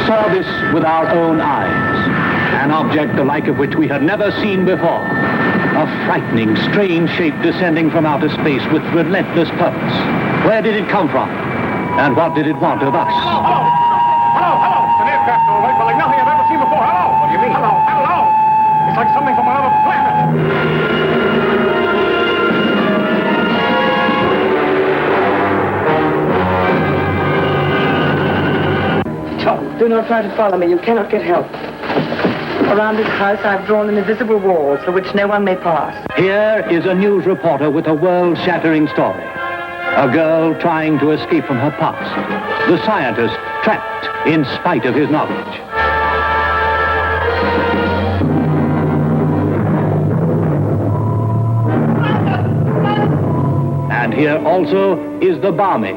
saw this with our own eyes. An object the like of which we had never seen before. A frightening, strange shape descending from outer space with relentless purpose. Where did it come from? And what did it want of us? Hello! It's an aircraft, all right, but like nothing I've ever seen before. Hello! What do you mean? Hello! It's like something from another planet. Do not try to follow me. You cannot get help. Around this house, I've drawn an invisible wall through which no one may pass. Here is a news reporter with a world-shattering story. A girl trying to escape from her past. The scientist trapped in spite of his knowledge. And here also is the barmaid,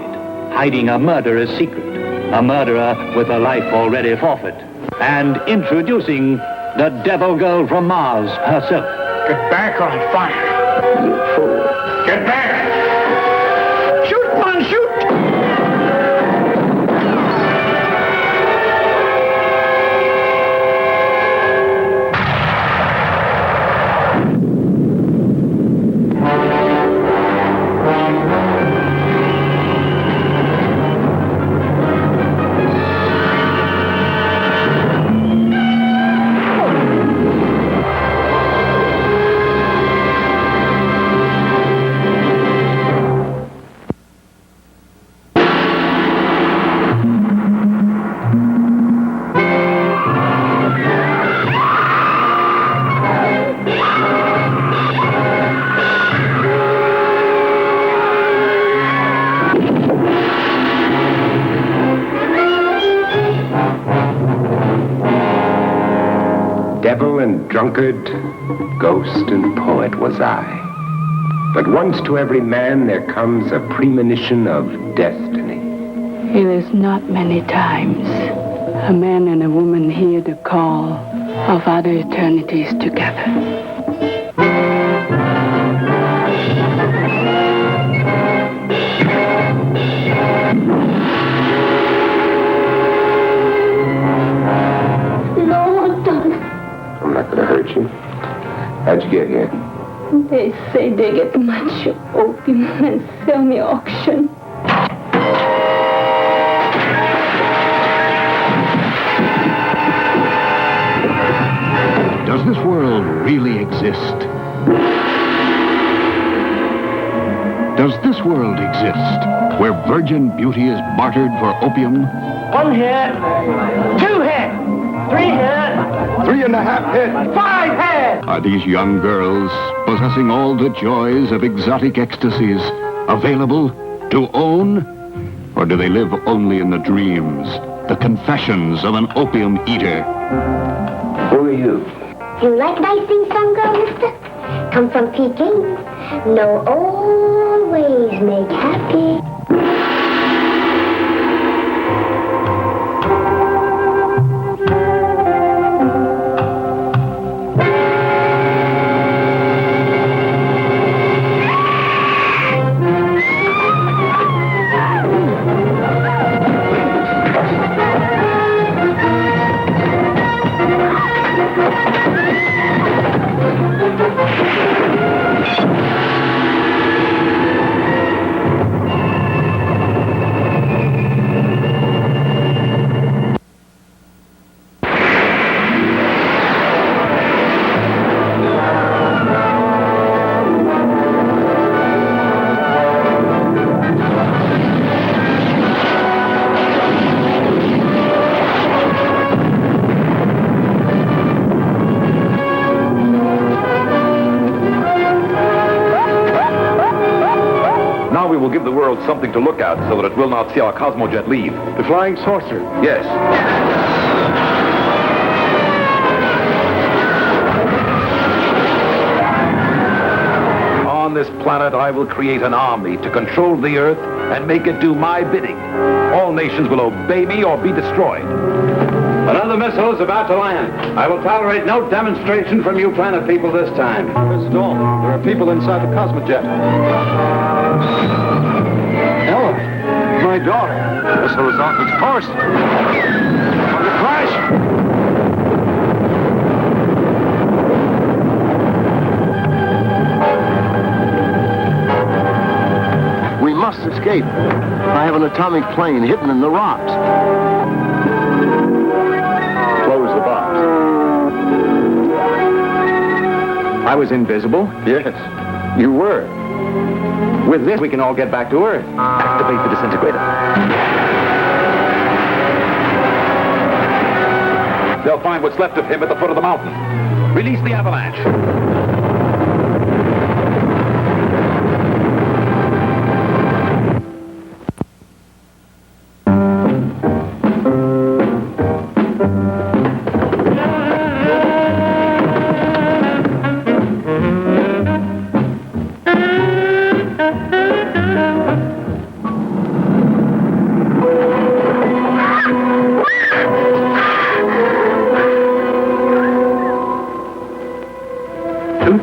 hiding a murderer's secret. A murderer with a life already forfeit. And introducing the devil girl from Mars herself. Get back or I'll fire. You fool. Get back! Shoot, man, shoot! Devil and drunkard, ghost and poet was I. But once to every man there comes a premonition of destiny. It is not many times a man and a woman hear the call of other eternities together. I'm not gonna hurt you. How'd you get here? They say they get much opium and sell me auction. Does this world really exist? Does this world exist where virgin beauty is bartered for opium? 1 head, 2 head, 3 head, 3.5 head. 5 head. Are these young girls possessing all the joys of exotic ecstasies available to own? Or do they live only in the dreams, the confessions of an opium eater? Who are you? You like nice sing-song girl, mister? Come from Peking? No, always make happy. Will give the world something to look at so that it will not see our cosmojet leave. The flying saucer. Yes. On this planet, I will create an army to control the Earth and make it do my bidding. All nations will obey me or be destroyed. Another missile is about to land. I will tolerate no demonstration from you planet people this time. Mrs. Dawn, there are people inside the cosmojet. Ella, my daughter. Missile is off its course. We must escape. I have an atomic plane hidden in the rocks. Close the box. I was invisible? Yes, you were. With this, we can all get back to Earth. Activate the disintegrator. They'll find what's left of him at the foot of the mountain. Release the avalanche.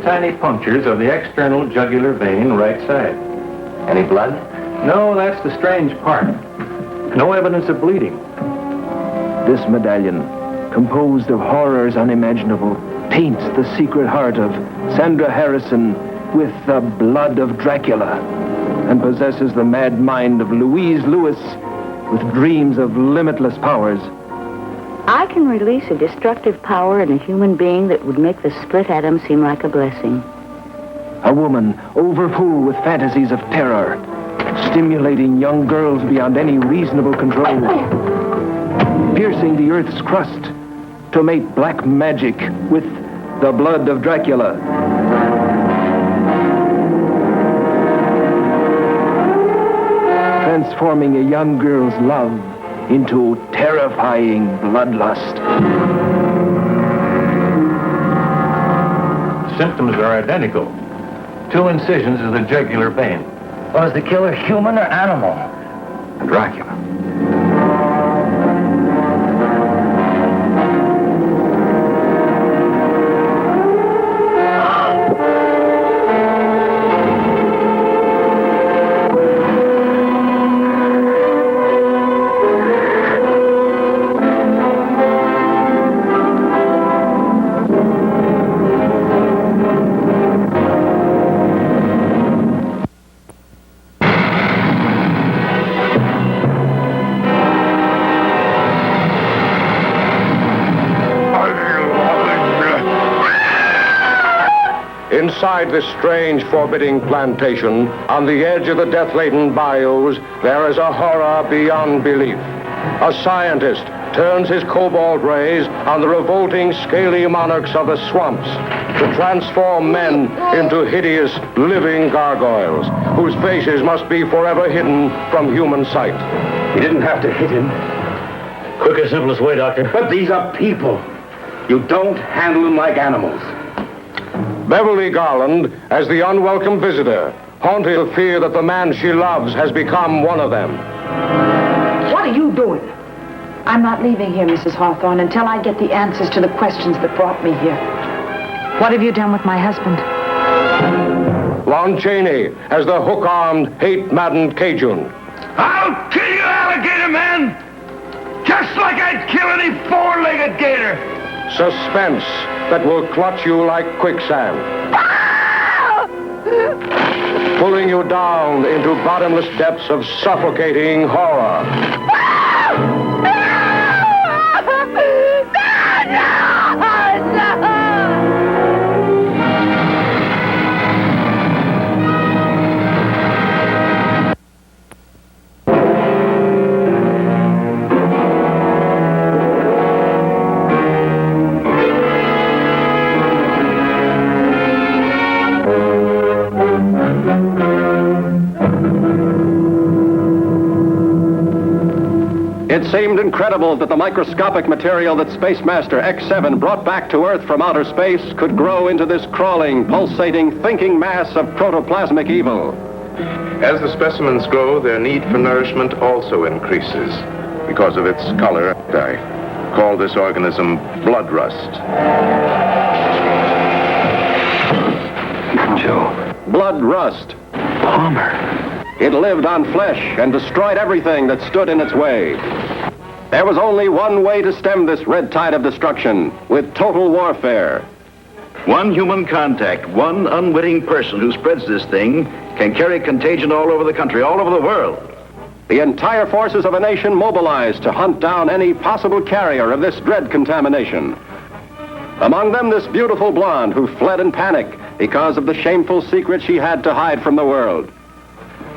Tiny punctures of the external jugular vein, right side. Any blood? No, that's the strange part. No evidence of bleeding. This medallion, composed of horrors unimaginable, paints the secret heart of Sandra Harrison with the blood of Dracula, and possesses the mad mind of Louise Lewis with dreams of limitless powers. I can release a destructive power in a human being that would make the split atom seem like a blessing. A woman overfull with fantasies of terror, stimulating young girls beyond any reasonable control, piercing the earth's crust to mate black magic with the blood of Dracula. Transforming a young girl's love into terrifying bloodlust. Symptoms are identical. 2 incisions of the jugular vein. Was the killer human or animal? Dracula. Inside this strange, forbidding plantation, on the edge of the death-laden bayous, there is a horror beyond belief. A scientist turns his cobalt rays on the revolting, scaly monarchs of the swamps to transform men into hideous, living gargoyles, whose faces must be forever hidden from human sight. You didn't have to hit him. Quickest, simplest way, Doctor. But these are people. You don't handle them like animals. Beverly Garland, as the unwelcome visitor, haunted with fear that the man she loves has become one of them. What are you doing? I'm not leaving here, Mrs. Hawthorne, until I get the answers to the questions that brought me here. What have you done with my husband? Lon Chaney, as the hook-armed, hate-maddened Cajun. I'll kill you, alligator man! Just like I'd kill any four-legged gator! Suspense that will clutch you like quicksand. Pulling you down into bottomless depths of suffocating horror. It seemed incredible that the microscopic material that Space Master X7 brought back to Earth from outer space could grow into this crawling, pulsating, thinking mass of protoplasmic evil. As the specimens grow, their need for nourishment also increases because of its color. I call this organism blood rust. Joe. Blood rust. Palmer. It lived on flesh and destroyed everything that stood in its way. There was only one way to stem this red tide of destruction, with total warfare. One human contact, one unwitting person who spreads this thing can carry contagion all over the country, all over the world. The entire forces of a nation mobilized to hunt down any possible carrier of this dread contamination. Among them, this beautiful blonde who fled in panic because of the shameful secret she had to hide from the world.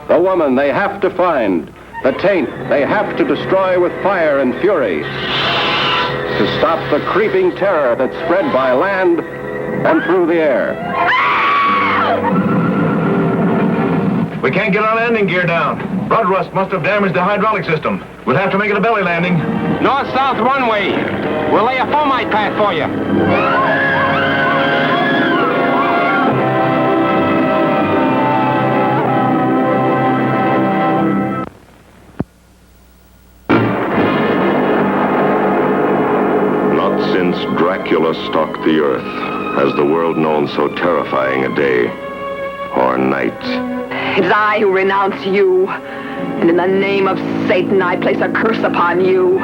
The woman they have to find, the taint they have to destroy with fire and fury, to stop the creeping terror that spread by land and through the air. We can't get our landing gear down. Blood rust must have damaged the hydraulic system. We'll have to make it a belly landing. North-south runway. We'll lay a foamite path for you. Not since Dracula stalked the earth has the world known so terrifying a day or night. It is I who renounce you, and in the name of Satan I place a curse upon you.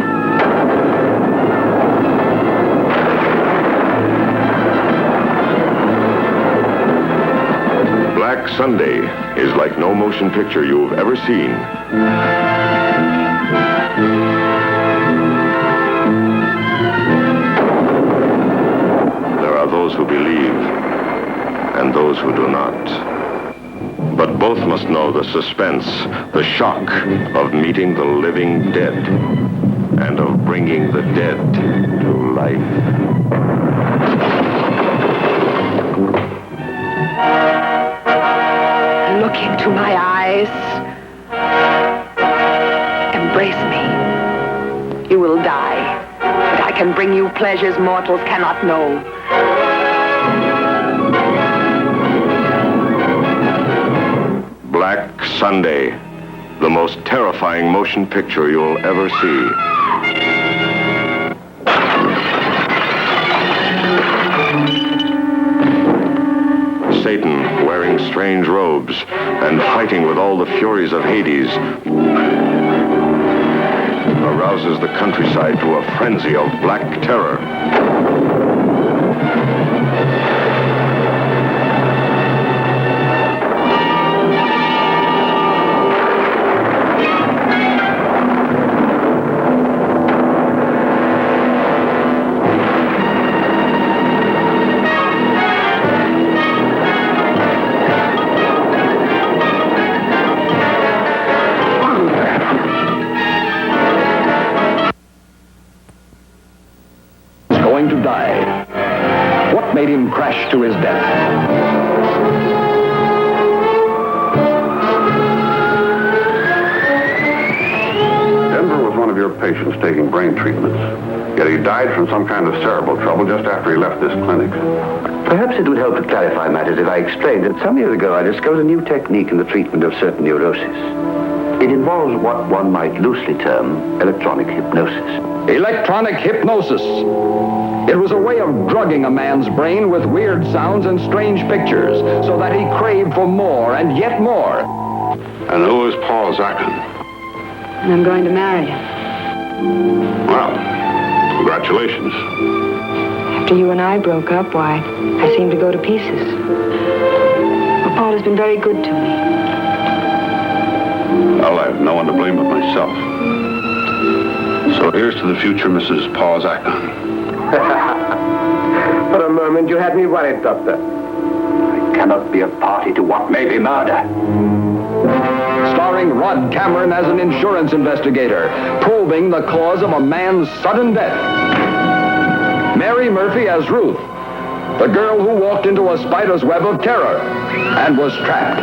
Black Sunday is like no motion picture you've ever seen. There are those who believe and those who do not. But both must know the suspense, the shock of meeting the living dead and of bringing the dead to life. Look into my eyes. Embrace me. You will die, but I can bring you pleasures mortals cannot know. Black Sunday, the most terrifying motion picture you'll ever see. Satan, wearing strange robes and fighting with all the furies of Hades, arouses the countryside to a frenzy of black terror. Going to die. What made him crash to his death? Denver was one of your patients taking brain treatments. Yet he died from some kind of cerebral trouble just after he left this clinic. Perhaps it would help to clarify matters if I explained that some years ago I discovered a new technique in the treatment of certain neuroses. It involves what one might loosely term electronic hypnosis. Electronic hypnosis. It was a way of drugging a man's brain with weird sounds and strange pictures so that he craved for more and yet more. And who is Paul Zachin? And I'm going to marry him. Well, congratulations. After you and I broke up, why, I seemed to go to pieces. But Paul has been very good to me. Well, I have no one to blame but myself. So here's to the future, Mrs. Paul Zachin. For a moment you had me worried, Doctor. I cannot be a party to what may be murder. Starring Rod Cameron as an insurance investigator, probing the cause of a man's sudden death. Mary Murphy as Ruth, the girl who walked into a spider's web of terror and was trapped.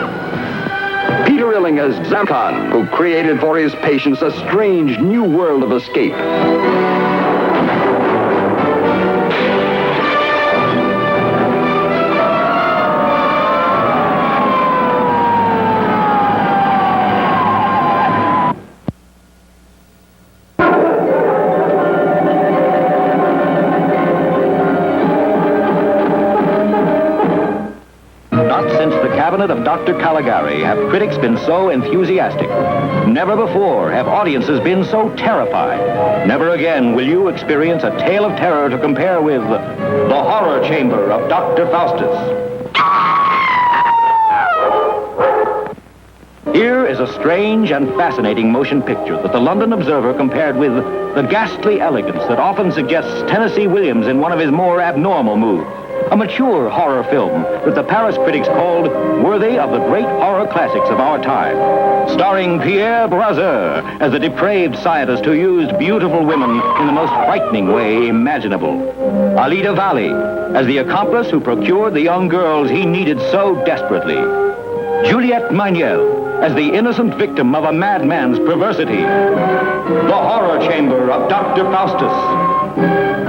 Peter Illing as Zamkan, who created for his patients a strange new world of escape. cabinet of Dr. Caligari have critics been so enthusiastic. Never before have audiences been so terrified. Never again will you experience a tale of terror to compare with The Horror Chamber of Dr. Faustus. Here is a strange and fascinating motion picture that the London Observer compared with the ghastly elegance that often suggests Tennessee Williams in one of his more abnormal moods. A mature horror film that the Paris critics called worthy of the great horror classics of our time. Starring Pierre Brasseur as the depraved scientist who used beautiful women in the most frightening way imaginable. Alida Valli as the accomplice who procured the young girls he needed so desperately. Juliette Magnel as the innocent victim of a madman's perversity. The Horror Chamber of Dr. Faustus.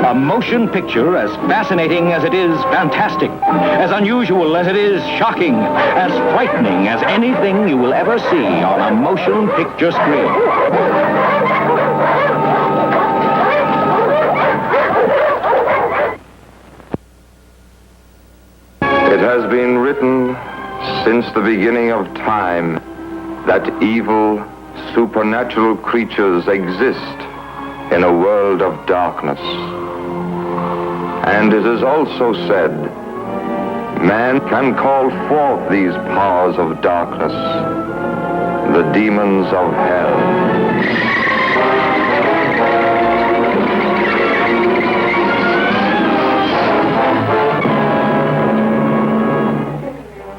A motion picture as fascinating as it is fantastic, as unusual as it is shocking, as frightening as anything you will ever see on a motion picture screen. It has been written since the beginning of time that evil, supernatural creatures exist in a world of darkness. And it is also said, man can call forth these powers of darkness, the demons of hell.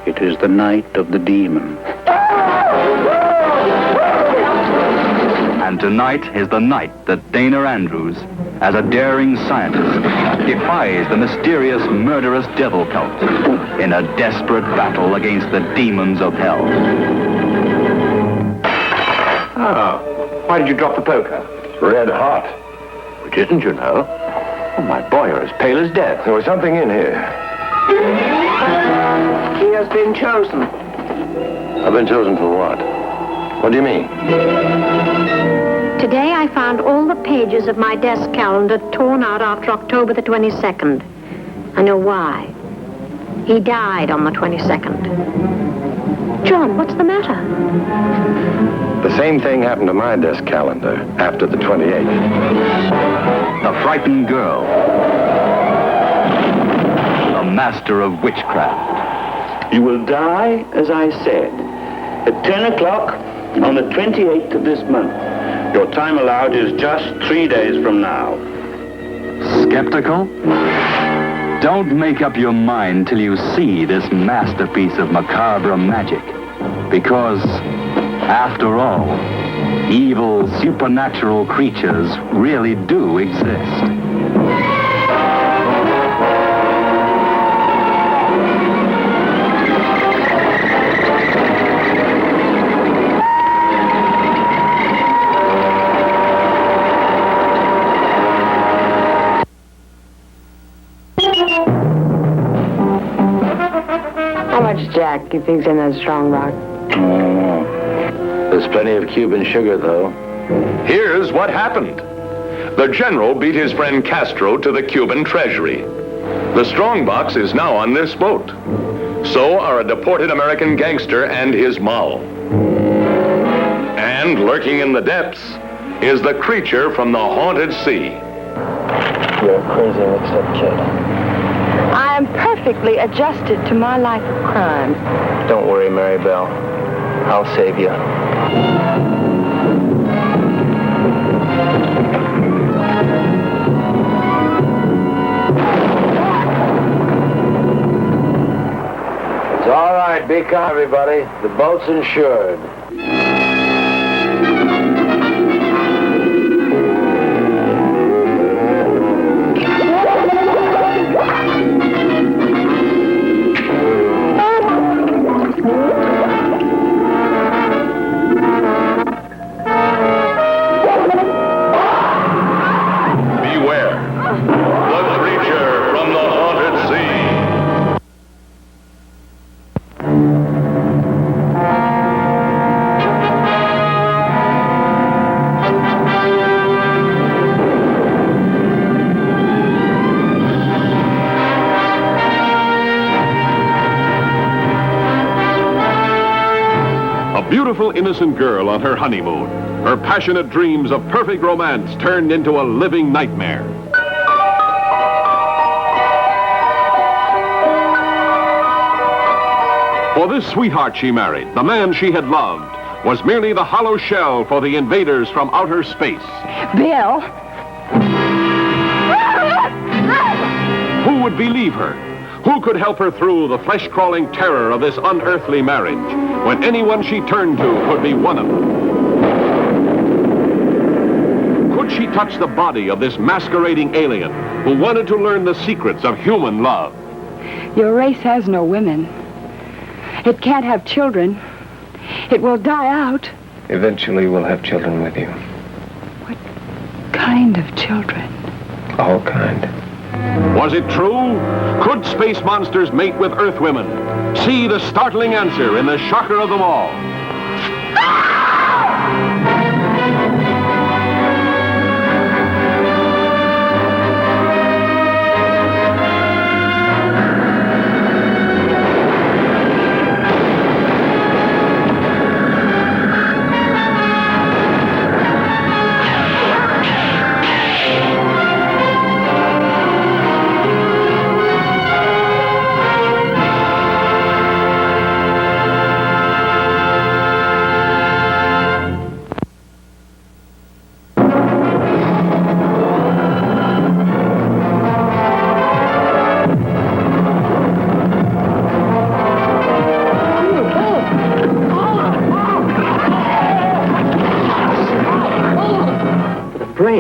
It is the night of the demon. And tonight is the night that Dana Andrews, as a daring scientist, defies the mysterious, murderous devil cult in a desperate battle against the demons of hell. Oh, why did you drop the poker? It's red hot. Which isn't, you know. Oh, my boy, you're as pale as death. There was something in here. He has been chosen. I've been chosen for what? What do you mean? Today I found all the pages of my desk calendar torn out after October the 22nd. I know why. He died on the 22nd. John, what's the matter? The same thing happened to my desk calendar after the 28th. The frightened girl. The master of witchcraft. You will die, as I said, at 10 o'clock on the 28th of this month. Your time allowed is just 3 days from now. Skeptical? Don't make up your mind till you see this masterpiece of macabre magic. Because, after all, evil supernatural creatures really do exist. Jack, you think's in that strong rock? There's plenty of Cuban sugar, though. Here's what happened. The general beat his friend Castro to the Cuban treasury. The strongbox is now on this boat. So are a deported American gangster and his moll. And lurking in the depths is the creature from the haunted sea. You're a crazy mixed-up kid. I am perfectly adjusted to my life of crime. Don't worry, Mary Bell. I'll save you. It's all right. Be calm, everybody. The boat's insured. beautiful, innocent girl on her honeymoon. Her passionate dreams of perfect romance turned into a living nightmare. For this sweetheart she married, the man she had loved, was merely the hollow shell for the invaders from outer space. Bill! Who would believe her? Who could help her through the flesh-crawling terror of this unearthly marriage, when anyone she turned to could be one of them? Could she touch the body of this masquerading alien who wanted to learn the secrets of human love? Your race has no women. It can't have children. It will die out. Eventually we'll have children with you. What kind of children? All kind. Was it true? Could space monsters mate with Earth women? See the startling answer in the shocker of them all.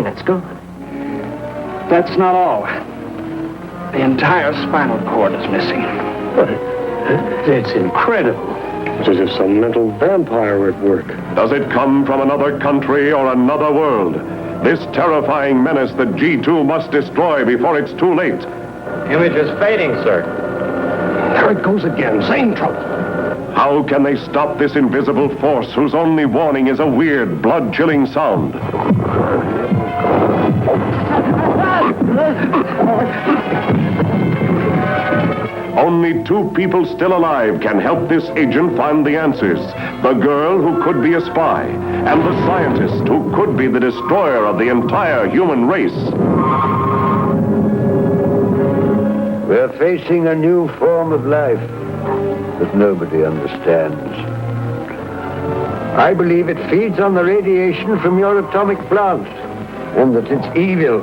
It's gone. That's not all. The entire spinal cord is missing. It's incredible. It's as if some mental vampire were at work. Does it come from another country or another world? This terrifying menace that G2 must destroy before it's too late. Image is fading, sir. There it goes again. Same trouble. How can they stop this invisible force whose only warning is a weird, blood-chilling sound? Only two people still alive can help this agent find the answers. The girl who could be a spy, and the scientist who could be the destroyer of the entire human race. We're facing a new form of life that nobody understands. I believe it feeds on the radiation from your atomic plant, and that it's evil.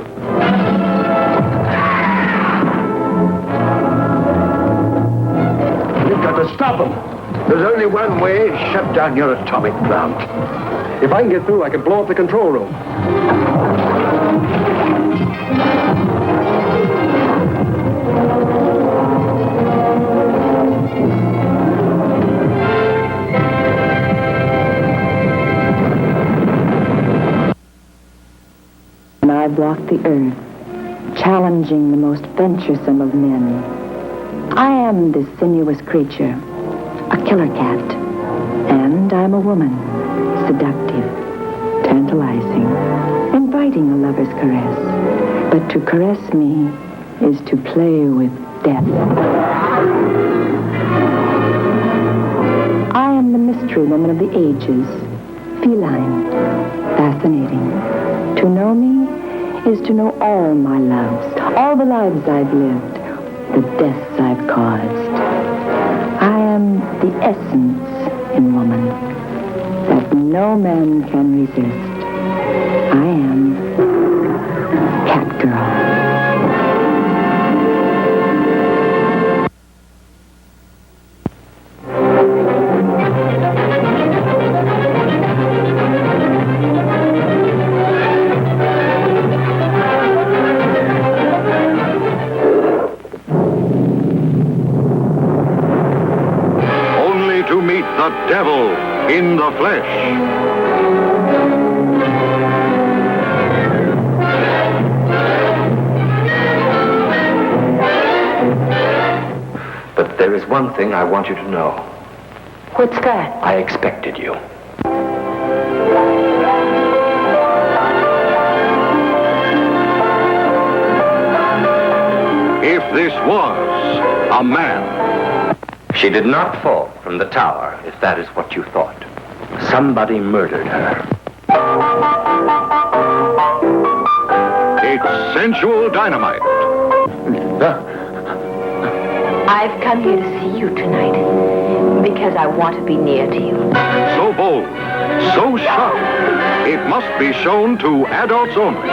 You've got to stop him. There's only one way: shut down your atomic plant. If I can get through, I can blow up the control room. I've walked the earth, challenging the most venturesome of men. I am this sinuous creature, a killer cat, and I'm a woman, seductive, tantalizing, inviting a lover's caress. But to caress me is to play with death. I am the mystery woman of the ages, feline, fascinating. To know me is to know all my loves, all the lives I've lived, the deaths I've caused. I am the essence in woman that no man can resist. I am Catgirl. The devil in the flesh. But there is one thing I want you to know. What's that? I expected you. If this was a man. She did not fall from the tower, if that is what you thought. Somebody murdered her. It's sensual dynamite. I've come here to see you tonight because I want to be near to you. So bold, so sharp, it must be shown to adults only.